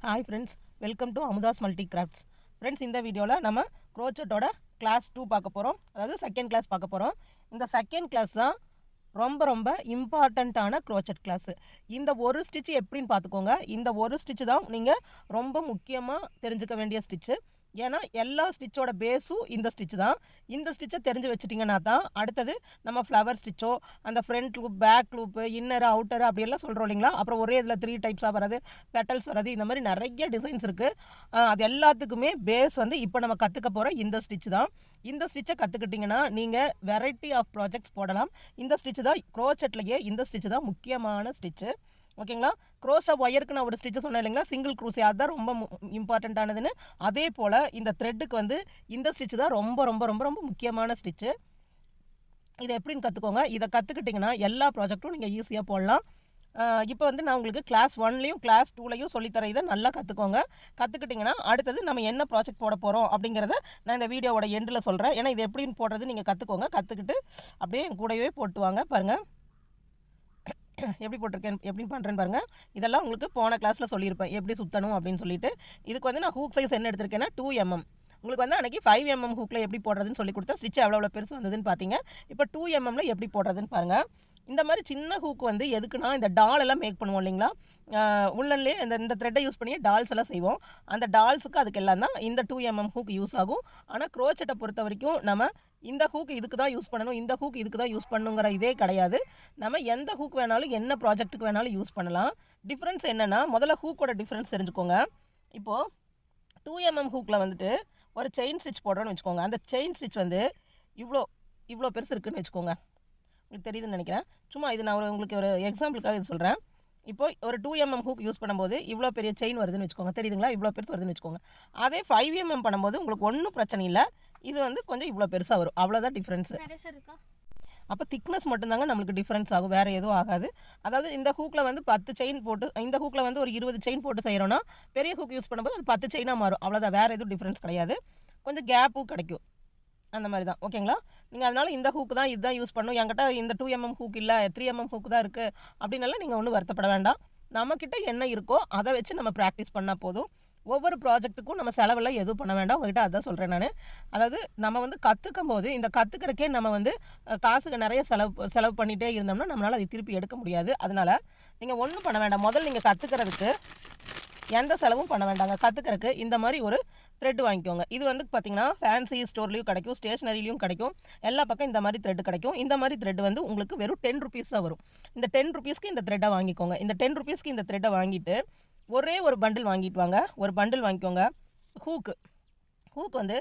Hi friends, welcome to Amudha's multi crafts. Friends, இந்த வீடியோவில் நம்ம க்ரோச்சட்டோட கிளாஸ் 2 பார்க்க போகிறோம். அதாவது செகண்ட் கிளாஸ் பார்க்க போகிறோம். இந்த செகண்ட் கிளாஸ் தான் ரொம்ப ரொம்ப இம்பார்ட்டண்ட்டான க்ரோச்சட் கிளாஸு. இந்த ஒரு ஸ்டிச்சு எப்படின்னு பார்த்துக்கோங்க. இந்த ஒரு ஸ்டிச்சு தான் நீங்கள் ரொம்ப முக்கியமாக தெரிஞ்சுக்க வேண்டிய ஸ்டிச்சு. ஏன்னா எல்லா ஸ்டிச்சோட பேஸும் இந்த ஸ்டிச்சு தான். இந்த ஸ்டிச்சை தெரிஞ்சு வச்சுட்டிங்கன்னா தான் அடுத்தது நம்ம ஃப்ளவர் ஸ்டிச்சோ, அந்த front loop, back loop, inner, outer அப்படியெல்லாம் சொல்கிறோம் இல்லைங்களா. அப்புறம் ஒரே இதில் 3 டைப்ஸாக வர்றது, பெட்டல்ஸ் வர்றது, இந்த மாதிரி நிறைய டிசைன்ஸ் இருக்குது. அது எல்லாத்துக்குமே பேஸ் வந்து இப்போ நம்ம கற்றுக்க போகிற இந்த ஸ்டிச்சு தான். இந்த ஸ்டிச்சை கற்றுக்கிட்டிங்கன்னா நீங்கள் வெரைட்டி ஆஃப் ப்ராஜெக்ட்ஸ் போடலாம். இந்த ஸ்டிச்சு தான் க்ரோச்சட்லேயே இந்த ஸ்டிச்சு தான் முக்கியமான ஸ்டிச்சு. ஓகேங்களா. க்ரோஷா ஒயருக்கு நான் ஒரு ஸ்டிச்சு சொன்னேன் இல்லைங்களா, சிங்கிள் க்ரூஸே, அதுதான் ரொம்ப இம்பார்ட்டண்ட்டானதுன்னு. அதே போல் இந்த த்ரெட்டுக்கு வந்து இந்த ஸ்டிச்சு தான் ரொம்ப ரொம்ப ரொம்ப ரொம்ப முக்கியமான ஸ்டிச்சு. இதை எப்படின்னு கற்றுக்கோங்க. இதை கற்றுக்கிட்டிங்கன்னா எல்லா ப்ராஜெக்ட்டும் நீங்கள் ஈஸியாக போடலாம். இப்போ வந்து நான் உங்களுக்கு கிளாஸ் 1லையும் கிளாஸ் 2லையும் சொல்லித்தர இதை நல்லா கற்றுக்கோங்க. கற்றுக்கிட்டிங்கன்னா அடுத்தது நம்ம என்ன ப்ராஜெக்ட் போட போகிறோம் அப்படிங்கிறத நான் இந்த வீடியோவோட எண்டில் சொல்கிறேன். ஏன்னா இது எப்படின்னு போடுறது நீங்கள் கற்றுக்கோங்க. கற்றுக்கிட்டு அப்படியே என் கூடவே போட்டுவாங்க. பாருங்கள் எப்படி போட்டிருக்கேன், எப்படின்னு பண்ணுறேன்னு பாருங்கள். இதெல்லாம் உங்களுக்கு போன கிளாஸில் சொல்லியிருப்பேன் எப்படி சுற்றணும் அப்படின்னு சொல்லிட்டு. இதுக்கு வந்து நான் ஹூக் சைஸ் என்ன எடுத்திருக்கேன்னா 2 mm. உங்களுக்கு வந்து அன்றைக்கி 5 mm ஹூக்கில் எப்படி போடுறதுன்னு சொல்லி கொடுத்தேன். ஸ்டிச் எவ்வளோ பெருசு வந்ததுன்னு பார்த்தீங்க. இப்போ 2 mm எப்படி போடுறதுன்னு பாருங்கள். இந்த மாதிரி சின்ன ஹூக்கு வந்து எதுக்குன்னா, இந்த டால் எல்லாம் மேக் பண்ணுவோம் இல்லைங்களா, உள்ளன்லேயே இந்த த்ரெட்டை யூஸ் பண்ணி டால்ஸ் எல்லாம் செய்வோம். அந்த டால்ஸுக்கு அதுக்கு எல்லாம் தான் இந்த 2 mm ஹூக் யூஸ் ஆகும். ஆனால் க்ரோச்சட்டை பொறுத்த வரைக்கும் நம்ம இந்த ஹூக் இதுக்கு தான் யூஸ் பண்ணணும், இந்த ஹூக் இதுக்கு தான் யூஸ் பண்ணுங்கிற இதே கிடையாது. நம்ம எந்த ஹூக் வேணாலும் என்ன ப்ராஜெக்ட்டுக்கு வேணாலும் யூஸ் பண்ணலாம். டிஃப்ரென்ஸ் என்னென்னா, முதல்ல ஹூக்கோட டிஃப்ரென்ஸ் தெரிஞ்சுக்கோங்க. இப்போது 2 mm ஹூக்கில் வந்துட்டு ஒரு செயின் ஸ்டிச் போடுறோன்னு வச்சுக்கோங்க. அந்த செயின் ஸ்டிச் வந்து இவ்வளோ பெருசு இருக்குதுன்னு வச்சுக்கோங்க. உங்களுக்கு தெரியுதுன்னு நினைக்கிறேன். சும்மா இது நான் உங்களுக்கு ஒரு எக்ஸாம்பிளுக்காக இது சொல்கிறேன். இப்போ ஒரு 2 mm ஹூக் யூஸ் பண்ணும்போது இவ்வளோ பெரிய செயின் வருதுன்னு வச்சுக்கோங்க. தெரியுதுங்களா, இவ்வளோ பெருசு வருதுன்னு வச்சுக்கோங்க. அதே 5 mm பண்ணும்போது உங்களுக்கு ஒன்றும் பிரச்சனை இல்லை. இது வந்து கொஞ்சம் இவ்வளோ பெருசாக வரும். அவ்வளோதான் டிஃப்ரென்ஸு. அப்போ திக்னஸ் மட்டும்தாங்க நம்மளுக்கு டிஃப்ரென்ஸ் ஆகும், வேறு எதுவும் ஆகாது. அதாவது இந்த ஹூக்கில் வந்து 10 செயின் போட்டு, இந்த ஹூக்கில் வந்து ஒரு 20 செயின் போட்டு செய்கிறோன்னா பெரிய ஹூக் யூஸ் பண்ணும்போது அது 10 செயினாக மாறும். அவ்வளோதான், வேறு எதுவும் டிஃப்ரென்ஸ் கிடையாது. கொஞ்சம் கேப்பும் கிடைக்கும், அந்த மாதிரி தான். ஓகேங்களா. நீங்கள் அதனால் இந்த ஹூக்கு தான் இதுதான் யூஸ் பண்ணணும், என்கிட்ட இந்த 2 mm ஹூக் இல்லை 3 mm ஹூக்கு தான் இருக்குது அப்படின்னால நீங்கள் ஒன்றும் வருத்தப்பட வேண்டாம். நம்மக்கிட்ட என்ன இருக்கோ அதை வச்சு நம்ம ப்ராக்டிஸ் பண்ணால் போதும். ஒவ்வொரு ப்ராஜெக்ட்டுக்கும் நம்ம செலவெல்லாம் எதுவும் பண்ண வேண்டாம். உங்கள்கிட்ட அதான் சொல்கிறேன் நான். அதாவது நம்ம வந்து கற்றுக்கும் போது இந்த கற்றுக்கிறக்கே நம்ம வந்து காசுக்கு நிறைய செலவு பண்ணிகிட்டே இருந்தோம்னா நம்மளால் அதை திருப்பி எடுக்க முடியாது. அதனால் நீங்கள் ஒன்றும் பண்ண வேண்டாம். முதல்ல நீங்கள் கற்றுக்கிறதுக்கு எந்த செலவும் பண்ண வேண்டாங்க. கற்றுக்கிறதுக்கு இந்த மாதிரி ஒரு த்ரெட் வாங்கிக்கோங்க. இது வந்து பார்த்திங்கன்னா ஃபேன்சி ஸ்டோர்லேயும் கிடைக்கும், ஸ்டேஷ்னரிலையும் கிடைக்கும். எல்லா பக்கம் இந்த மாதிரி த்ரெட் கிடைக்கும். இந்த மாதிரி த்ரெட் வந்து உங்களுக்கு வெறும் 10 rupees தான் வரும். இந்த 10 rupeesக்கு இந்த த்ரெட்டை வாங்கிக்கோங்க. இந்த 10 rupeesக்கு இந்த த்ரெட்டை வாங்கிட்டு ஒரே ஒரு பண்டில் வாங்கிட்டு வாங்க. ஒரு பண்டில் வாங்கிக்கோங்க. ஹூக் வந்து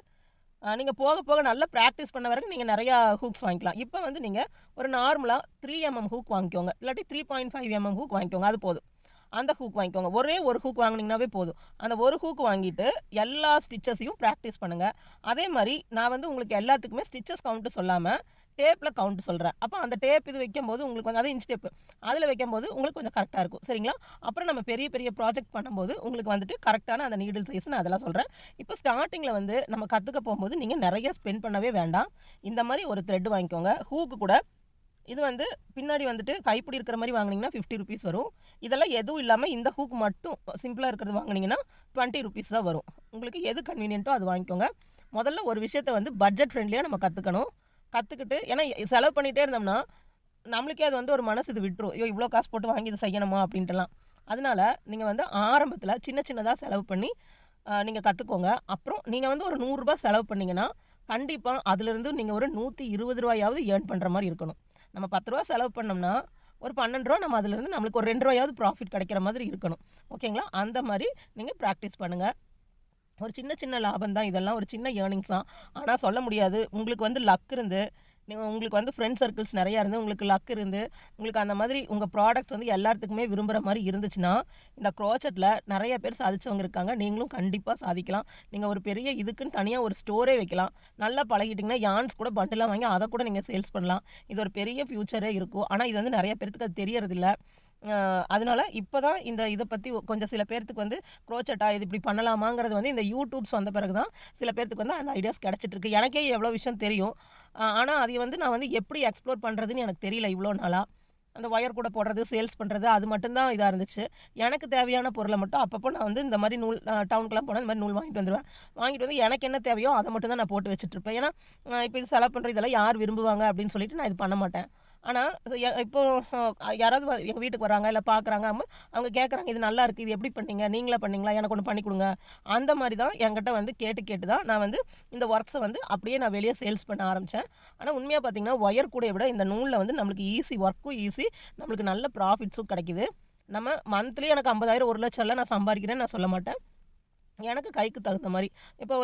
நீங்கள் போக போக நல்லா ப்ராக்டிஸ் பண்ண வரைக்கும் நீங்கள் நிறையா ஹூக்ஸ் வாங்கிக்கலாம். இப்போ வந்து நீங்கள் ஒரு நார்மலாக 3 mm ஹூக் வாங்கிக்கோங்க, இல்லாட்டி 3.5 mm ஹூக் வாங்கிக்கோங்க. அது போதும். அந்த ஹூக் வாங்கிக்கோங்க. ஒரே ஒரு ஹூக் வாங்கினீங்கன்னாவே போதும். அந்த ஒரு ஹூக் வாங்கிட்டு எல்லா ஸ்டிச்சஸையும் ப்ராக்டிஸ் பண்ணுங்கள். அதே மாதிரி நான் வந்து உங்களுக்கு எல்லாத்துக்குமே ஸ்டிச்சஸ் கவுண்ட்டு சொல்லாமல் டேப்பில் கவுண்ட்டு சொல்கிறேன். அப்போ அந்த டேப் இது வைக்கும்போது உங்களுக்கு வந்து, அது இன்ச் டேப்பு, அதில் வைக்கும்போது உங்களுக்கு கொஞ்சம் கரெக்டாக இருக்கும். சரிங்களா. அப்புறம் நம்ம பெரிய பெரிய ப்ராஜெக்ட் பண்ணும்போது உங்களுக்கு வந்துட்டு கரெக்டான அந்த நீடில் சைஸ் நான் அதெல்லாம் சொல்கிறேன். இப்போ ஸ்டார்டிங்கில் வந்து நம்ம கற்றுக்க போகும்போது நீங்கள் நிறைய ஸ்பெண்ட் பண்ணவே வேண்டாம். இந்த மாதிரி ஒரு த்ரெட் வாங்கிக்கோங்க. ஹூக்கு கூட இது வந்து பின்னாடி வந்துட்டு கைப்பிடி இருக்கிற மாதிரி வாங்கினீங்கன்னா 50 rupees வரும். இதெல்லாம் எதுவும் இல்லாமல் இந்த ஹூக் மட்டும் சிம்பிளாக இருக்கிறது வாங்கினீங்கன்னா 20 rupees தான் வரும். உங்களுக்கு எது கன்வீனியன்ட்டோ அது வாங்கிக்கோங்க. முதல்ல ஒரு விஷயத்தை வந்து பட்ஜெட் ஃப்ரெண்ட்லியாக நம்ம கற்றுக்கணும். கற்றுக்கிட்டு, ஏன்னா செலவு பண்ணிகிட்டே இருந்தோம்னா நம்மளுக்கே அது வந்து ஒரு மனசு இது விட்டுரும். ஐயோ இவ்வளோ காசு போட்டு வாங்கி இதை செய்யணுமா அப்படின்ட்டுலாம். அதனால் நீங்கள் வந்து ஆரம்பத்தில் சின்னதாக செலவு பண்ணி நீங்கள் கற்றுக்கோங்க. அப்புறம் நீங்கள் வந்து ஒரு 100 ரூபாய் செலவு பண்ணிங்கன்னா கண்டிப்பாக அதிலிருந்து நீங்கள் ஒரு 120 ரூபாயாவது ஏர்ன் பண்ணுற மாதிரி இருக்கணும். நம்ம 10 ரூபா செலவு பண்ணோம்னா ஒரு 12 ரூபா நம்ம அதிலிருந்து நம்மளுக்கு ஒரு 2 ரூபாயாவது ப்ராஃபிட் கிடைக்கிற மாதிரி இருக்கணும். ஓகேங்களா. அந்த மாதிரி நீங்கள் ப்ராக்டிஸ் பண்ணுங்கள். ஒரு சின்ன லாபம் தான் இதெல்லாம், ஒரு சின்ன ஏர்னிங்ஸ் தான். ஆனால் சொல்ல முடியாது, உங்களுக்கு வந்து லக் இருந்து, உங்களுக்கு வந்து ஃப்ரெண்ட் சர்க்கிள்ஸ் நிறையா இருந்து, உங்களுக்கு லக் இருந்து, உங்களுக்கு அந்த மாதிரி உங்கள் ப்ராடக்ட்ஸ் வந்து எல்லாத்துக்குமே விரும்புகிற மாதிரி இருந்துச்சுன்னா இந்த க்ரோச்சட்டில் நிறைய பேர் சாதிச்சவங்க இருக்காங்க. நீங்களும் கண்டிப்பாக சாதிக்கலாம். நீங்கள் ஒரு பெரிய இதுக்குன்னு தனியாக ஒரு ஸ்டோரே வைக்கலாம். நல்லா பழகிட்டிங்கன்னா யான்ஸ் கூட பண்டெல்லாம் வாங்கி அதை கூட நீங்கள் சேல்ஸ் பண்ணலாம். இது ஒரு பெரிய ஃப்யூச்சரே இருக்கும். ஆனால் இது வந்து நிறைய பேருக்கு அது தெரியறதில்ல. அதனால் இப்போ தான் இதை பற்றி கொஞ்சம் சில பேர்த்துக்கு வந்து க்ரோச்சட்டா இது இப்படி பண்ணலாமாங்கிறது வந்து இந்த யூடியூப்ஸ் வந்த பிறகு தான் சில பேர்த்துக்கு வந்து அந்த ஐடியாஸ் கிடச்சிட்ருக்கு. எனக்கே எவ்வளோ விஷயம் தெரியும். ஆனால் அதை வந்து நான் வந்து எப்படி எக்ஸ்ப்ளோர் பண்ணுறதுன்னு எனக்கு தெரியல இவ்வளோ நாளாக. அந்த ஒயர் கூட போடுறது சேல்ஸ் பண்ணுறது அது மட்டும்தான் இதாக இருந்துச்சு. எனக்கு தேவையான பொருளை மட்டும் அப்பப்போ நான் வந்து இந்த மாதிரி நூல் டவுனுக்குலாம் போனால் இந்த மாதிரி நூல் வாங்கிட்டு வந்துடுவேன். வாங்கிட்டு வந்து எனக்கு என்ன தேவையோ அதை மட்டும் தான் நான் போட்டு வச்சுட்ருப்பேன். ஏன்னா இப்போ இது செலவு பண்ணுற இதெல்லாம் யார் விரும்புவாங்க அப்படின்னு சொல்லிட்டு நான் இது பண்ண மாட்டேன். ஆனால் இப்போ யாராவது எங்கள் வீட்டுக்கு வராங்க இல்லை பார்க்குறாங்க, அவங்க கேட்குறாங்க இது நல்லா இருக்குது, இது எப்படி பண்ணீங்க, நீங்களே பண்ணீங்களா, எனக்கு ஒன்று பண்ணி கொடுங்க. அந்த மாதிரி தான் என்கிட்ட வந்து கேட்டு தான் நான் வந்து இந்த ஒர்க்ஸை வந்து அப்படியே நான் வெளியே சேல்ஸ் பண்ண ஆரம்பித்தேன். ஆனால் உண்மையாக பார்த்திங்கன்னா ஒயர் கூடையை விட இந்த நூலில் வந்து நம்மளுக்கு ஈஸி, ஒர்க்கும் ஈஸி, நம்மளுக்கு நல்ல ப்ராஃபிட்ஸும் கிடைக்கிது. நம்ம மந்த்லி எனக்கு 50,000 1,00,000 நான் சம்பாதிக்கிறேன்னு நான் சொல்ல மாட்டேன். எனக்கு கைக்கு தகுந்த மாதிரி இப்போ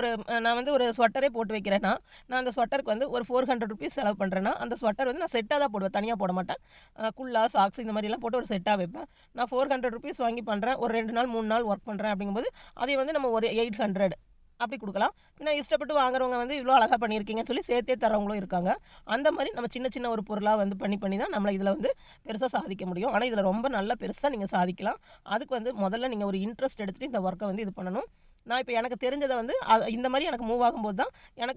நான் வந்து ஒரு ஸ்வெட்டரே போட்டு வைக்கிறேன்னா, நான் அந்த ஸ்வெட்டருக்கு வந்து ஒரு 400 ருபீஸ் செலவு பண்ணுறேன்னா, அந்த ஸ்வெட்டர் வந்து நான் செட்டாக தான் போடுவேன், தனியாக போட மாட்டேன். குல்லா சாக்ஸ் இந்த மாதிரிலாம் போட்டு ஒரு செட்டாக வைப்பேன். நான் 400 ருபீஸ் வாங்கி பண்ணுறேன், ஒரு 2 நாள் 3 நாள் ஒர்க் பண்ணுறேன் அப்படிங்கும்போது அதை வந்து நம்ம ஒரு 800 அப்படி கொடுக்கலாம். பின்ன இஷ்டப்பட்டு வாங்குறவங்க வந்து இவ்வளோ அழகாக பண்ணியிருக்கீங்கன்னு சொல்லி சேர்த்தே தரவங்களும் இருக்காங்க. அந்த மாதிரி நம்ம சின்ன ஒரு பொருளாக வந்து பண்ணி தான் நம்மளை இதில் வந்து பெருசாக சாதிக்க முடியும். ஆனால் இதில் ரொம்ப நல்ல பெருசாக நீங்கள் சாதிக்கலாம். அதுக்கு வந்து முதல்ல நீங்கள் ஒரு இன்ட்ரெஸ்ட் எடுத்துகிட்டு இந்த ஒர்க்கை வந்து இது பண்ணணும். நான் இப்போ எனக்கு தெரிஞ்சதை வந்து இந்த மாதிரி எனக்கு மூவ் ஆகும்போது தான்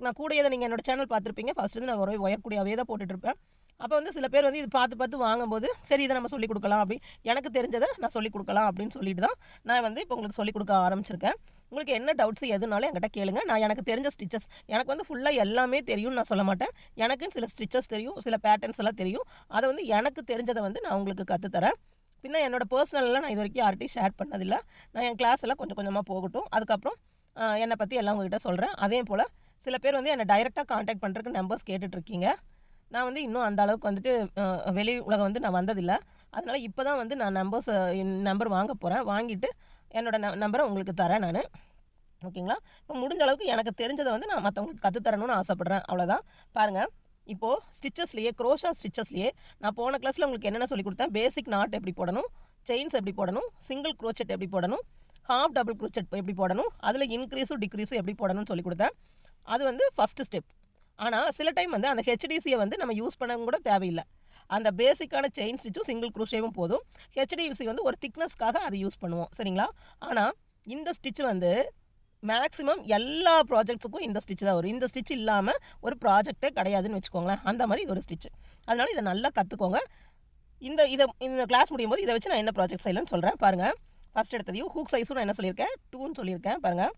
நான் கூடையதை நீங்கள் என்னோடய சேனல் பார்த்துருப்பீங்க. ஃபஸ்ட்டு வந்து நான் ஒயர் கூடையாகவே தான் போட்டுட்ருப்பேன். அப்போ வந்து சில பேர் வந்து இது பார்த்து வாங்கும்போது சரி இதை நம்ம சொல்லிக் கொடுக்கலாம், அப்படி எனக்கு தெரிஞ்சதை நான் சொல்லிக் கொடுக்கலாம் அப்படின்னு சொல்லிட்டு தான் நான் வந்து இப்போ உங்களுக்கு சொல்லிக் கொடுக்க ஆரம்பிச்சிருக்கேன். உங்களுக்கு என்ன டவுட்ஸ் எதுனாலும் என்கிட்ட கேளுங்க. நான் எனக்கு தெரிஞ்ச ஸ்டிச்சஸ், எனக்கு வந்து ஃபுல்லாக எல்லாமே தெரியும்னு நான் சொல்ல மாட்டேன். எனக்குன்னு சில ஸ்டிச்சஸ் தெரியும், சில பேட்டர்ன்ஸ் எல்லாம் தெரியும். அதை வந்து எனக்கு தெரிஞ்சதை வந்து நான் உங்களுக்கு கற்றுத்தரேன். பின்ன என்னோடய பர்சனலெலாம் நான் இது வரைக்கும் யார்கிட்டையும் ஷேர் பண்ணதில்லை. நான் என் கிளாஸ் எல்லாம் கொஞ்சம் கொஞ்சமாக போகட்டும். அதுக்கப்புறம் என்னை பற்றி எல்லாம் உங்கள்கிட்ட சொல்கிறேன். அதே போல் சில பேர் வந்து என்னை டைரெக்டாக காண்டாக்ட் பண்ணுறதுக்கு நம்பர்ஸ் கேட்டுட்ருக்கீங்க. நான் வந்து இன்னும் அந்த அளவுக்கு வந்துட்டு வெளி உலகம் வந்து நான் வந்ததில்லை. அதனால் இப்போ தான் வந்து நான் நம்பர் வாங்க போகிறேன். வாங்கிட்டு என்னோடய நம்பரை உங்களுக்கு தரேன் நான். ஓகேங்களா? இப்போ முடிஞ்ச அளவுக்கு எனக்கு தெரிஞ்சதை வந்து நான் மற்றவங்களுக்கு கற்றுத்தரணும்னு ஆசைப்பட்றேன். அவ்வளோதான். பாருங்கள், இப்போது ஸ்டிச்சஸ்லேயே, க்ரோஷா ஸ்டிச்சஸ்லேயே நான் போன கிளாஸில் உங்களுக்கு என்னென்ன சொல்லி கொடுத்தேன். பேசிக் நாட் எப்படி போடணும், செயின்ஸ் எப்படி போடணும், சிங்கிள் க்ரோச்செட் எப்படி போடணும், ஹாஃப் டபுள் க்ரோச்செட் எப்படி போடணும், அதில் இன்க்ரீஸும் டிக்ரீஸும் எப்படி போடணும்னு சொல்லி கொடுத்தேன். அது வந்து ஃபஸ்ட்டு ஸ்டெப். ஆனால் சில டைம் வந்து அந்த ஹெச்டிசியை வந்து நம்ம யூஸ் பண்ண கூட தேவையில்லை. அந்த பேசிக்கான செயின் ஸ்டிச்சும் சிங்கிள் க்ரோஷேவும் போதும். ஹெச்டிசி வந்து ஒரு திக்னஸ்க்காக அதை யூஸ் பண்ணுவோம், சரிங்களா? ஆனால் இந்த ஸ்டிச் வந்து மேக்ஸிமம் எல்லா ப்ராஜெக்ட்ஸுக்கும் இந்த ஸ்டிச் தான் வரும். இந்த ஸ்டிச் இல்லாமல் ஒரு ப்ராஜெக்டே கிடையாதுன்னு வச்சுக்கோங்களேன். அந்த மாதிரி இது ஒரு ஸ்டிச். அதனால் இதை நல்லா கற்றுக்கோங்க. இந்த கிளாஸ் முடியும் போது இதை வச்சு நான் என்ன ப்ராஜெக்ட் செய்யலாம்னு சொல்கிறேன். பாருங்கள், ஃபஸ்ட் எடுத்ததையும் ஹூக் சைஸும் நான் என்ன சொல்லியிருக்கேன், 2ன்னு சொல்லியிருக்கேன். பாருங்கள்,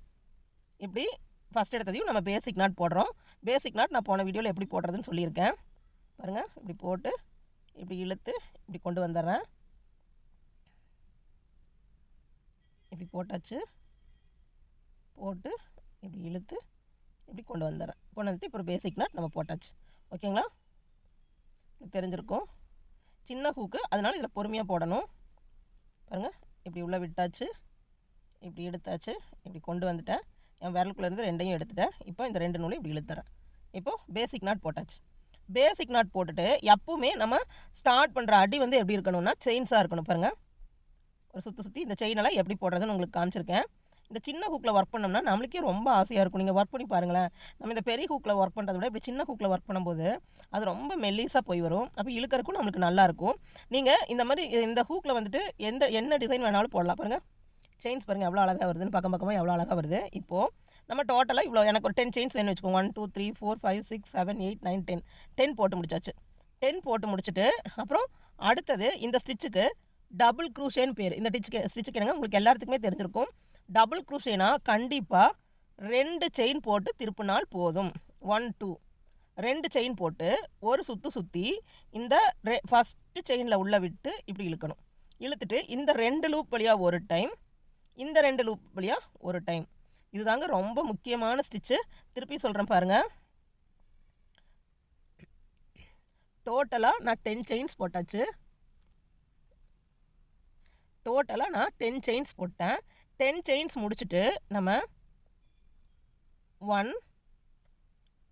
இப்படி ஃபஸ்ட் எடுத்ததையும் நம்ம பேசிக் நாட் போடுறோம். பேசிக் நாட் நான் போன வீடியோவில் எப்படி போடுறதுன்னு சொல்லியிருக்கேன். பாருங்கள், இப்படி போட்டு இப்படி இழுத்து இப்படி கொண்டு வந்துடுறேன். இப்படி போட்டாச்சு. போட்டு இப்படி இழுத்து இப்படி கொண்டு வந்துடுறேன். கொண்டு வந்துட்டு இப்போ ஒரு பேசிக் நாட் நம்ம போட்டாச்சு. ஓகேங்களா? தெரிஞ்சிருக்கும். சின்ன ஹூக்கு, அதனால் இதில் பொறுமையாக போடணும். பாருங்கள், இப்படி உள்ளே விட்டாச்சு, இப்படி எடுத்தாச்சு, இப்படி கொண்டு வந்துட்டேன். என் விரலுக்குள்ளேருந்து ரெண்டையும் எடுத்துட்டேன். இப்போ இந்த 2 நூலையும் இப்படி இழுத்துறேன். இப்போது பேசிக் நாட் போட்டாச்சு. பேசிக் நாட் போட்டுட்டு எப்பவுமே நம்ம ஸ்டார்ட் பண்ணுற அடி வந்து எப்படி இருக்கணும்னா செயின்ஸாக இருக்கணும். பாருங்கள், ஒரு சுற்றி இந்த செயினெல்லாம் எப்படி போடுறதுன்னு உங்களுக்கு காமிச்சிருக்கேன். இந்த சின்ன ஹூக்கில் ஒர்க் பண்ணோம்னா நம்மளுக்கே ரொம்ப ஆசையாக இருக்கும். நீங்கள் ஒர்க் பண்ணி பாருங்களேன். நம்ம இந்த பெரிய ஹூக்கில் ஒர்க் பண்ணுறத விட இப்படி சின்ன ஹூக்கில் ஒர்க் பண்ணும்போது அது ரொம்ப மெல்லிஸாக போய் வரும். அப்போ இழுக்கிறக்கும் நம்மளுக்கு நல்லாயிருக்கும். நீங்கள் இந்த மாதிரி இந்த ஹூக்கில் வந்துட்டு என்ன டிசைன் வேணாலும் போடலாம். பாருங்கள், செயின்ஸ் பாருங்கள் எவ்வளோ அழகாக வருதுன்னு, பக்கமாக எவ்வளோ அழகாக வருது. இப்போது நம்ம டோட்டலாக இவ்வளோ எனக்கு ஒரு 10 செயின்ஸ் வேணும்னு வச்சுக்கோங்க. 1 2 3 4 5 6 7 8 9 10 போட்டு முடிச்சாச்சு. 10 போட்டு முடிச்சுட்டு அப்புறம் அடுத்தது இந்த ஸ்டிச்சுக்கு டபுள் க்ரூஷேன்னு பேர். இந்த ஸ்டிச்சுக்கு என்னங்க உங்களுக்கு எல்லாத்துக்குமே தெரிஞ்சிருக்கும். டபுள் க்ரூஷேனா கண்டிப்பாக 2 செயின் போட்டு திருப்பினால் போதும். 1 2 2 செயின் போட்டு ஒரு சுற்றி இந்த ஃபஸ்ட்டு செயினில் உள்ளே விட்டு இப்படி இழுக்கணும். இழுத்துட்டு இந்த 2 லூப் வழியாக ஒரு டைம், இந்த 2 லூப் வழியாக ஒரு டைம். இதுதாங்க ரொம்ப முக்கியமான ஸ்டிச்சு. திருப்பி சொல்கிறேன் பாருங்கள். டோட்டலாக நான் 10 செயின்ஸ் போட்டாச்சு. டோட்டலாக நான் 10 செயின்ஸ் போட்டேன். 10 செயின்ஸ் முடிச்சுட்டு நம்ம 1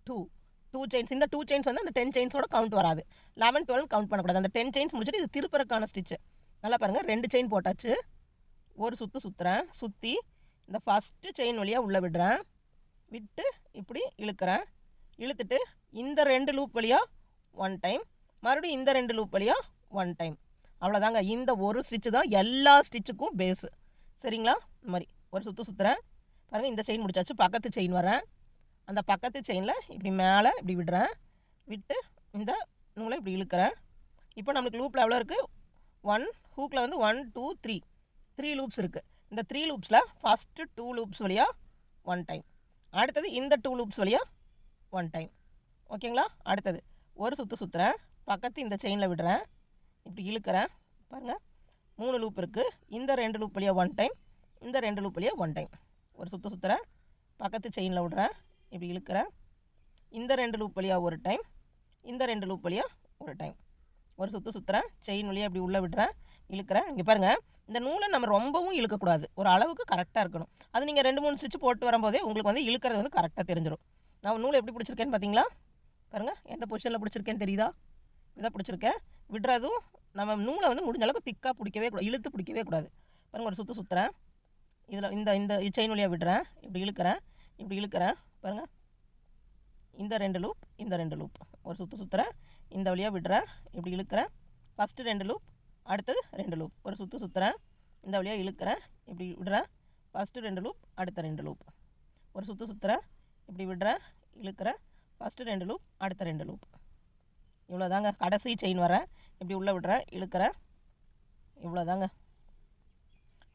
2 செயின்ஸ், இந்த 2 செயின்ஸ் வந்து அந்த 10 செயின்ஸோட கவுண்ட் வராது. 11 12 கவுண்ட் பண்ணக்கூடாது. அந்த 10 செயின்ஸ் முடிச்சுட்டு இது திருப்பறக்கான ஸ்டிச்சு. நல்லா பாருங்கள், 2 செயின் போட்டாச்சு. ஒரு சுற்றுறேன். சுற்றி இந்த ஃபஸ்ட்டு செயின் வழியாக உள்ளே விடுறேன். விட்டு இப்படி இழுக்கிறேன். இழுத்துட்டு இந்த 2 லூப் வழியாக 1 டைம், மறுபடியும் இந்த 2 லூப் வழியாக 1 டைம். அவ்வளோதாங்க. இந்த ஒரு ஸ்டிச்சு தான் எல்லா ஸ்டிச்சுக்கும் பேஸு, சரிங்களா? இந்த மாதிரி ஒரு சுற்றுறேன். பாருங்கள், இந்த செயின் முடிச்சாச்சு. பக்கத்து செயின் வரேன். அந்த பக்கத்து செயினில் இப்படி மேலே இப்படி விடுறேன். விட்டு இந்த நூலை இப்படி இழுக்கிறேன். இப்போ நம்மளுக்கு லூப்பில் எவ்வளோ இருக்குது, 1 ஹூக்கில் வந்து 1 2 3 லூப்ஸ் இருக்குது. இந்த 3 லூப்ஸில் ஃபஸ்ட்டு 2 லூப்ஸ் வழியாக 1 டைம், அடுத்தது இந்த 2 லூப்ஸ் வழியாக 1 டைம். ஓகேங்களா? அடுத்தது ஒரு சுற்றுறேன், பக்கத்து இந்த செயினில் விடுறேன், இப்படி இழுக்கிறேன். பாருங்கள் 3 லூப் இருக்குது. இந்த 2 லூப் வழியாக 1 டைம், இந்த 2 லூப் வழியாக 1 டைம். ஒரு சுற்றுறேன், பக்கத்து செயினில் விடுறேன், இப்படி இழுக்கிறேன். இந்த 2 லூப் வழியாக ஒரு டைம், இந்த 2 லூப் வழியாக ஒரு டைம். ஒரு சுற்றுறேன், செயின் வழியாக இப்படி உள்ளே விடுறேன், இழுக்கிறேன். இங்கே பாருங்கள், இந்த நூலை நம்ம ரொம்பவும் இழுக்கக்கூடாது, ஒரு அளவுக்கு கரெக்டாக இருக்கணும். அது நீங்கள் 2 3 ஸ்டிச் போட்டு வரும்போதே உங்களுக்கு வந்து இழுக்கிறது வந்து கரெக்டாக தெரிஞ்சிடும். நான் நூலை எப்படி பிடிச்சிருக்கேன்னு பார்த்தீங்களா? பாருங்கள், எந்த பொசிஷனில் பிடிச்சிருக்கேன்னு தெரியுதா? இதான் பிடிச்சிருக்கேன். விடுறதும் நம்ம நூலை வந்து முடிஞ்ச அளவுக்கு திக்காக பிடிக்கவே கூடாது, இழுத்து பிடிக்கவே கூடாது. பாருங்கள், ஒரு சுற்றுறேன், இதில் இந்த செயின் வழியாக விடுறேன், இப்படி இழுக்கிறேன், இப்படி இழுக்கிறேன். பாருங்கள், இந்த 2 லூப், இந்த 2 லூப். ஒரு சுற்றுறேன், இந்த வழியாக விடுறேன், இப்படி இழுக்கிறேன். ஃபஸ்ட்டு 2 லூப், அடுத்தது 2 லூப். ஒரு சுற்றுறேன், இந்த வழியாக இழுக்கிறேன், இப்படி விடுறேன். ஃபஸ்ட்டு 2 லூப், அடுத்த 2 லூப். ஒரு சுற்றுறேன், இப்படி விடுறேன், இழுக்கிறேன். ஃபஸ்ட்டு 2 லூப், அடுத்த 2 லூப். இவ்வளோ தாங்க. கடைசி செயின் வரேன், இப்படி உள்ளே விடுறேன், இழுக்கிறேன். இவ்வளோ தாங்க.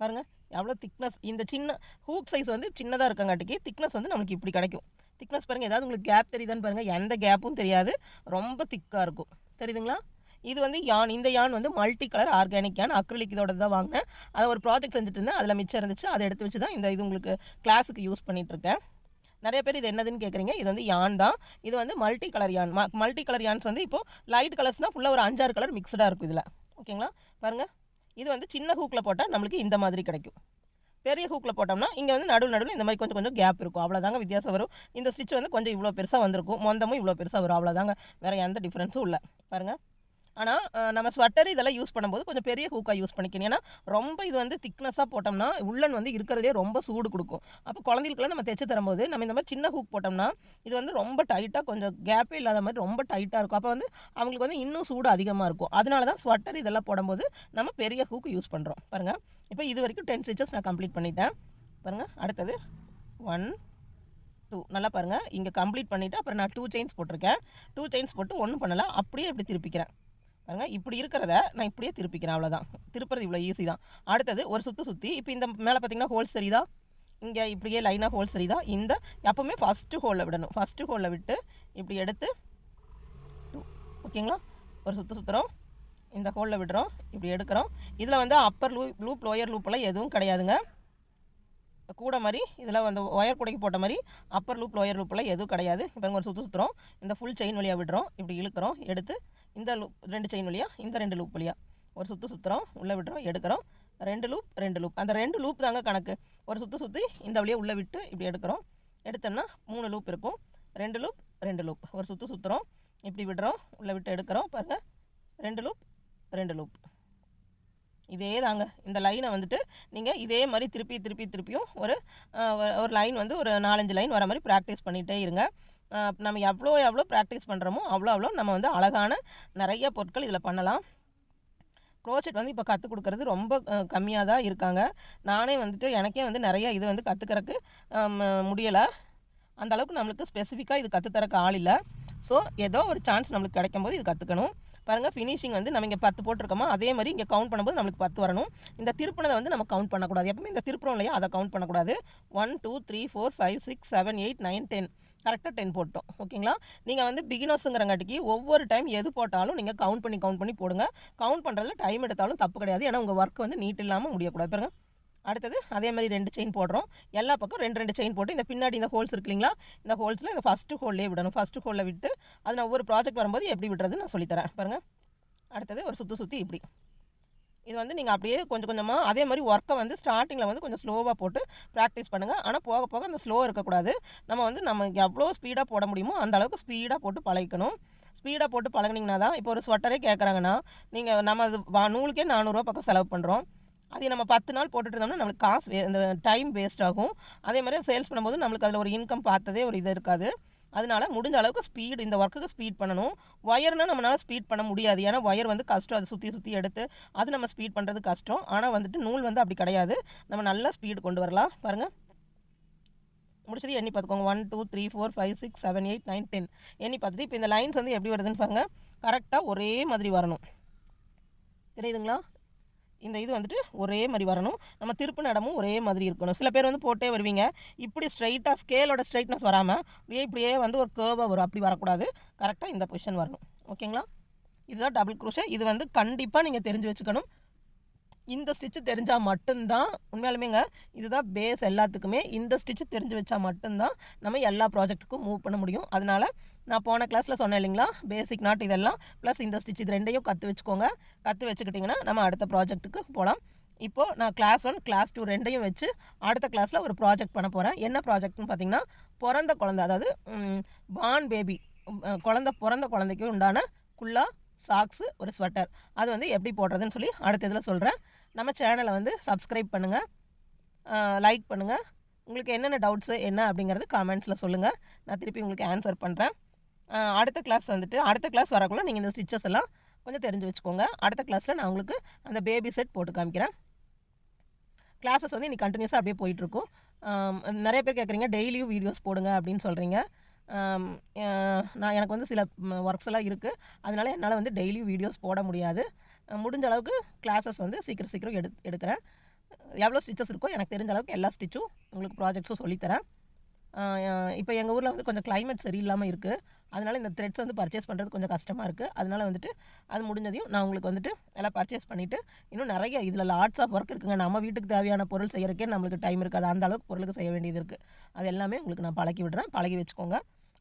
பாருங்கள் எவ்வளோ திக்னஸ். இந்த சின்ன ஹூக் சைஸ் வந்து சின்னதாக இருக்கங்காட்டிக்கு திக்னஸ் வந்து நம்மளுக்கு இப்படி கிடைக்கும். திக்னஸ் பாருங்கள், ஏதாவது உங்களுக்கு கேப் தெரியுதான்னு பாருங்கள். எந்த கேப்பும் தெரியாது, ரொம்ப திக்காக இருக்கும். தெரியுதுங்களா? இது வந்து யான். இந்த யான் வந்து மல்டி கலர் ஆர்கானிக் யான், அக்ரிலிக் இதோட தான் வாங்கினேன். அதை ஒரு ப்ராஜெக்ட் செஞ்சுட்டு இருந்தேன், அதில் மிச்சம் இருந்துச்சு, அதை எடுத்து வச்சு தான் இது உங்களுக்கு கிளாஸுக்கு யூஸ் பண்ணிகிட்ருக்கேன். நிறைய பேர் இது என்னதுன்னு கேட்குறீங்க. இது வந்து யான் தான். இது வந்து மல்டி கலர் யான். மல்டி கலர் யான்ஸ் வந்து இப்போது லைட் கலர்ஸ்னால் ஃபுல்லாக ஒரு 5 6 கலர் மிக்சடாக இருக்கும் இதில். ஓகேங்களா? பாருங்கள், இது வந்து சின்ன ஹூக்கில் போட்டால் நம்மளுக்கு இந்த மாதிரி கிடைக்கும். பெரிய ஹூக்கில் போட்டோம்னா இங்கே வந்து நடுவில் இந்த மாதிரி கொஞ்சம் கொஞ்சம் கேப் இருக்கும். அவ்வளோதாங்க வித்தியாசம் வரும். இந்த ஸ்டிச் வந்து கொஞ்சம் இவ்வளோ பெருசாக வந்திருக்கும், மொந்தமும் இவ்வளோ பெருசாக வரும். அவ்வளோதாங்க, வேறு எந்த டிஃப்ரென்ஸும் இல்லை. பாருங்கள், ஆனால் நம்ம ஸ்வெட்டர் இதெல்லாம் யூஸ் பண்ணும்போது கொஞ்சம் பெரிய ஹூக்காக யூஸ் பண்ணிக்கணும். ஏன்னா ரொம்ப இது வந்து திக்னஸாக போட்டோம்னா உள்ளன் வந்து இருக்கிறதே ரொம்ப சூடு கொடுக்கும். அப்போ குழந்தைகளுக்குலாம் நம்ம தைச்சு தரும்போது நம்ம இந்த மாதிரி சின்ன ஹூக் போட்டோம்னா இது வந்து ரொம்ப டைட்டாக, கொஞ்சம் கேப்பே இல்லாத மாதிரி ரொம்ப டைட்டாக இருக்கும். அப்போ வந்து அவங்களுக்கு வந்து இன்னும் சூடு அதிகமாக இருக்கும். அதனால தான் ஸ்வெட்டர் இதெல்லாம் போடும்போது நம்ம பெரிய ஹூக் யூஸ் பண்ணுறோம். பாருங்கள், இப்போ இது வரைக்கும் 10 ஸ்டிச்சஸ் நான் கம்ப்ளீட் பண்ணிட்டேன். பாருங்கள், அடுத்தது 1 2. நல்லா பாருங்கள், இங்கே கம்ப்ளீட் பண்ணிவிட்டு அப்புறம் நான் 2 செயின்ஸ் போட்டிருக்கேன். 2 செயின்ஸ் போட்டு ஒன்றும் பண்ணலை, அப்படியே இப்படி திருப்பிக்கிறேன். பாருங்கள், இப்படி இருக்கிறத நான் இப்படியே திருப்பிக்கிறேன். அவ்வளோதான், திருப்புறது இவ்வளோ ஈஸி தான். அடுத்தது ஒரு சுற்றி இப்போ இந்த மேலே பார்த்திங்கன்னா ஹோல்ஸ் தெரியுதா? இங்கே இப்படியே லைனாக ஹோல்ஸ் தெரியுதா? இந்த எப்போவுமே ஃபஸ்ட்டு ஹோலில் விடணும். ஃபஸ்ட்டு ஹோலில் விட்டு இப்படி எடுத்து 2. ஓகேங்களா? ஒரு சுற்றுறோம், இந்த ஹோலில் விடுறோம், இப்படி எடுக்கிறோம். இதில் வந்து அப்பர் லூப் லோயர் லூப்பெல்லாம் எதுவும் கிடையாதுங்க. கூட மாதிரி இதில் வந்து ஒயர் கூடைக்கு போட்ட மாதிரி அப்பர் லூப் லோயர் லூப்பெல்லாம் எதுவும் கிடையாது. இப்போ ஒரு சுற்றுறோம், இந்த ஃபுல் செயின் வழியாக விடுறோம், இப்படி இழுக்கிறோம், எடுத்து இந்த லூப் 2 செயின் வழியாக, இந்த 2 லூப் வழியாக ஒரு சுற்றுறோம், உள்ளே விடுறோம், எடுக்கிறோம். 2 லூப் 2 லூப், அந்த 2 லூப் தாங்க கணக்கு. ஒரு சுற்றி இந்த வழியாக உள்ளே விட்டு இப்படி எடுக்கிறோம். எடுத்தோம்னா 3 லூப் இருக்கும். 2 லூப் 2 லூப், ஒரு சுற்றுறோம், இப்படி விடுறோம், உள்ளே விட்டு எடுக்கிறோம். பாருங்கள், 2 லூப் 2 லூப். இதே தாங்க. இந்த லைனை வந்துட்டு நீங்கள் இதே மாதிரி திருப்பியும் ஒரு லைன் வந்து ஒரு 4 5 லைன் வர மாதிரி ப்ராக்டிஸ் பண்ணிகிட்டே இருங்க. நம்ம எவ்வளோ ப்ராக்டிஸ் பண்ணுறோமோ அவ்வளோ நம்ம வந்து அழகான நிறைய பொருட்கள் இதில் பண்ணலாம். க்ரோச்செட் வந்து இப்போ கற்றுக் கொடுக்குறது ரொம்ப கம்மியாக தான் இருக்காங்க. நானே வந்துட்டு எனக்கே வந்து நிறைய இது வந்து கற்றுக்கிறதுக்கு முடியலை. அந்தளவுக்கு நம்மளுக்கு ஸ்பெசிஃபிக்காக இது கற்றுத்தரக்கு ஆள் இல்லை. ஸோ ஏதோ ஒரு சான்ஸ் நம்மளுக்கு கிடைக்கும்போது இது கற்றுக்கணும். பாருங்கள், ஃபினிஷிங் வந்து நம்ம இங்கே 10 போட்டிருக்கோமா, அதே மாதிரி இங்கே கவுண்ட் பண்ணும்போது நம்மளுக்கு 10 வரணும். இந்த திருப்பினதை வந்து நம்ம கவுண்ட் பண்ணக்கூடாது. எப்பவுமே இந்த திருப்புறோம் இல்லையா, அதை கவுண்ட் பண்ணக்கூடாது. 1 2 3 4 5 6 7 8 9 10 கரெக்டாக 10 போட்டோம். ஓகேங்களா? நீங்கள் வந்து பிகினர்ஸுங்கிறங்காட்டிக்கு ஒவ்வொரு டைம் எது போட்டாலும் நீங்கள் கவுண்ட் பண்ணி போடுங்க. கவுண்ட் பண்ணுறதுல டைம் எடுத்தாலும் தப்பு கிடையாது. ஏன்னா உங்கள் ஒர்க் வந்து நீட் இல்லாமல் முடியக்கூடாது. பாருங்கள், அடுத்தது அதே மாதிரி 2 செயின் போடுறோம். எல்லா பக்கம் 2 செயின் போட்டு இந்த பின்னாடி இந்த ஹோல்ஸ் இருக்கு இல்லைங்களா, இந்த ஹோல்ஸில் இந்த ஃபஸ்ட்டு ஹோல்லே விடணும். ஃபஸ்ட்டு ஹோலில் விட்டு அது நான் ஒவ்வொரு ப்ராஜெக்ட் வரும்போது எப்படி விடுறது நான் சொல்லித்தரேன். பாருங்கள், அடுத்தது ஒரு சுற்றி இப்படி. இது வந்து நீங்கள் அப்படியே கொஞ்சம் கொஞ்சமாக அதே மாதிரி ஒர்க்கை வந்து ஸ்டார்டிங்கில் வந்து கொஞ்சம் ஸ்லோவாக போட்டு ப்ராக்டிஸ் பண்ணுங்கள். ஆனால் போக போக அந்த ஸ்லோ இருக்கக்கூடாது. நம்ம எவ்வளோ ஸ்பீடாக போட முடியுமோ அந்த அளவுக்கு ஸ்பீடாக போட்டு பழகிக்கணும். ஸ்பீடாக போட்டு பழகினீங்கன்னா தான், இப்போ ஒரு ஸ்வெட்டரே கேட்குறாங்கன்னா நம்ம அது நூலுக்கே 400 ரூபா பக்கம் செலவு பண்ணுறோம். அதை நம்ம 10 நாள் போட்டுட்டு இருந்தோம்னா நம்மளுக்கு காசு இந்த டைம் வேஸ்ட் ஆகும். அதே மாதிரி சேல்ஸ் பண்ணும்போது நம்மளுக்கு அதில் ஒரு இன்கம் பார்த்ததே ஒரு இது இருக்காது. அதனால முடிஞ்ச அளவுக்கு ஸ்பீட், இந்த ஒர்க்குக்கு ஸ்பீட் பண்ணணும். ஒயர்னால் நம்மளால் ஸ்பீட் பண்ண முடியாது. ஏன்னா ஒயர் வந்து கஷ்டம், அதை சுற்றி எடுத்து அது நம்ம ஸ்பீட் பண்ணுறது கஷ்டம். ஆனால் வந்துட்டு நூல் வந்து அப்படி கிடையாது, நம்ம நல்லா ஸ்பீடு கொண்டு வரலாம். பாருங்கள், முடிச்சது எண்ணி பார்த்துக்கோங்க. 1 2 3 4 5 6 7 8 9 10 எண்ணி பார்த்துட்டு இப்போ இந்த லைன்ஸ் வந்து எப்படி வருதுன்னு பாருங்கள். கரெக்டாக ஒரே மாதிரி வரணும். தெரியுதுங்களா? இந்த இது வந்துட்டு ஒரே மாதிரி வரணும். நம்ம திருப்பு இடமும் ஒரே மாதிரி இருக்கணும். சில பேர் வந்து போட்டே வருவீங்க, இப்படி ஸ்ட்ரைட்டாக ஸ்கேலோட ஸ்ட்ரைட்னஸ் வராமல் இப்படியே வந்து ஒரு கேர்வாக வரும். அப்படி வரக்கூடாது. கரெக்டாக இந்த பொசிஷன் வரணும். ஓகேங்களா? இதுதான் டபுள் க்ரோஷே. இது வந்து கண்டிப்பாக நீங்கள் தெரிஞ்சு வச்சுக்கணும். இந்த ஸ்டிச்சு தெரிஞ்சால் மட்டும்தான் உண்மையாலுமேங்க இதுதான் பேஸ் எல்லாத்துக்குமே. இந்த ஸ்டிச்சு தெரிஞ்சு வச்சா மட்டும்தான் நம்ம எல்லா ப்ராஜெக்ட்டுக்கும் மூவ் பண்ண முடியும். அதனால் நான் போன கிளாஸில் சொன்னேன் இல்லைங்களா, பேசிக் நாட் இதெல்லாம் ப்ளஸ் இந்த ஸ்டிச் இது ரெண்டையும் கற்று வச்சுக்கோங்க. கற்று வச்சுக்கிட்டிங்கன்னா நம்ம அடுத்த ப்ராஜெக்ட்டுக்கு போகலாம். இப்போது நான் கிளாஸ் 1 கிளாஸ் 2 ரெண்டையும் வச்சு அடுத்த கிளாஸில் ஒரு ப்ராஜெக்ட் பண்ண போகிறேன். என்ன ப்ராஜெக்ட்னு பார்த்தீங்கன்னா, பிறந்த குழந்தை, அதாவது பார்ன் பேபி, பிறந்த குழந்தைக்கு உண்டான குல்லா, சாக்ஸு, ஒரு ஸ்வெட்டர், அது வந்து எப்படி போடுறதுன்னு சொல்லி அடுத்த இதில் சொல்கிறேன். நம்ம சேனலை வந்து சப்ஸ்கிரைப் பண்ணுங்கள், லைக் பண்ணுங்கள். உங்களுக்கு என்னென்ன டவுட்ஸு என்ன அப்படிங்கிறது காமெண்ட்ஸில் சொல்லுங்கள். நான் திருப்பி உங்களுக்கு ஆன்சர் பண்ணுறேன். அடுத்த கிளாஸ் வரக்குள்ள நீங்கள் இந்த ஸ்டிச்சஸ் எல்லாம் கொஞ்சம் தெரிஞ்சு வச்சுக்கோங்க. அடுத்த கிளாஸில் நான் உங்களுக்கு அந்த பேபி செட் போட்டு காமிக்கிறேன். கிளாஸஸ் வந்து இன்றைக்கி கண்டினியூஸாக அப்படியே போயிட்டுருக்கும். நிறைய பேர் கேட்குறீங்க டெய்லியும் வீடியோஸ் போடுங்க அப்படின்னு சொல்கிறீங்க. எனக்கு வந்து சில ஒர்க்ஸ் எல்லாம் இருக்குது. அதனால் என்னால் வந்து டெய்லியும் வீடியோஸ் போட முடியாது. முடிஞ்ச அளவுக்கு கிளாஸஸ் வந்து சீக்கிரம் எடுக்கிறேன். எவ்வளோ ஸ்டிச்சஸ் இருக்கோ எனக்கு தெரிஞ்ச அளவுக்கு எல்லா ஸ்டிச்சும் உங்களுக்கு ப்ராஜெக்ட்ஸும் சொல்லித்தரேன். இப்போ எங்கள் ஊரில் வந்து கொஞ்சம் கிளைமேட் சரியில்லாமல் இருக்குது. அதனால் இந்த த்ரெட்ஸ் வந்து பர்ச்சேஸ் பண்ணுறது கொஞ்சம் கஷ்டமாக இருக்குது. அதனால் வந்துட்டு அது முடிஞ்சதையும் நான் உங்களுக்கு வந்துட்டு எல்லாம் பர்ச்சேஸ் பண்ணிவிட்டு, இன்னும் நிறைய இதில் லாட்ஸ் ஆஃப் ஒர்க் இருக்குங்க. நம்ம வீட்டுக்கு தேவையான பொருள் செய்கிறக்கே நம்மளுக்கு டைம் இருக்காது. அந்த அளவுக்கு பொருளுக்கு செய்ய வேண்டியது இருக்குது. அது எல்லாமே உங்களுக்கு நான் பழக்கி விடுறேன். பழகி வச்சுக்கோங்க.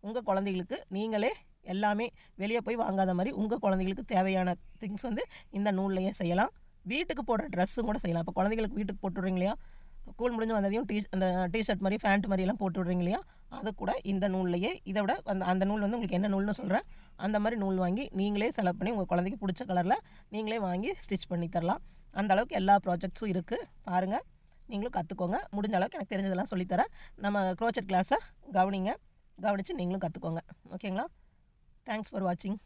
உங்கள் குழந்தைகளுக்கு நீங்களே எல்லாமே வெளியே போய் வாங்காத மாதிரி உங்கள் குழந்தைகளுக்கு தேவையான திங்ஸ் வந்து இந்த நூல்லையே செய்யலாம். வீட்டுக்கு போடுற ட்ரெஸ்ஸும் கூட செய்யலாம். இப்போ குழந்தைகளுக்கு வீட்டுக்கு போட்டு விட்றீங்க இல்லையா, ஸ்கூல் முடிஞ்சு வந்ததையும் அந்த டிஷர்ட் மாதிரி ஃபேண்ட் மாதிரியெல்லாம் போட்டு விட்றீங்க இல்லையா, அது கூட இந்த நூல்லையே, இதை விட அந்த நூல் வந்து உங்களுக்கு என்ன நூல்னு சொல்கிறேன், அந்த மாதிரி நூல் வாங்கி நீங்களே செலக்ட் பண்ணி உங்கள் குழந்தைக்கு பிடிச்ச கலரில் நீங்களே வாங்கி ஸ்டிச் பண்ணி தரலாம். அந்தளவுக்கு எல்லா ப்ராஜெக்ட்ஸும் இருக்குது. பாருங்கள், நீங்களும் கற்றுக்கோங்க. முடிஞ்ச அளவுக்கு எனக்கு தெரிஞ்சதெல்லாம் சொல்லித்தரேன். நம்ம க்ரோச்சட் கிளாஸை கவனிச்சு நீங்களும் கற்றுக்கோங்க. ஓகேங்களா? தேங்க்ஸ் ஃபார் வாட்சிங்.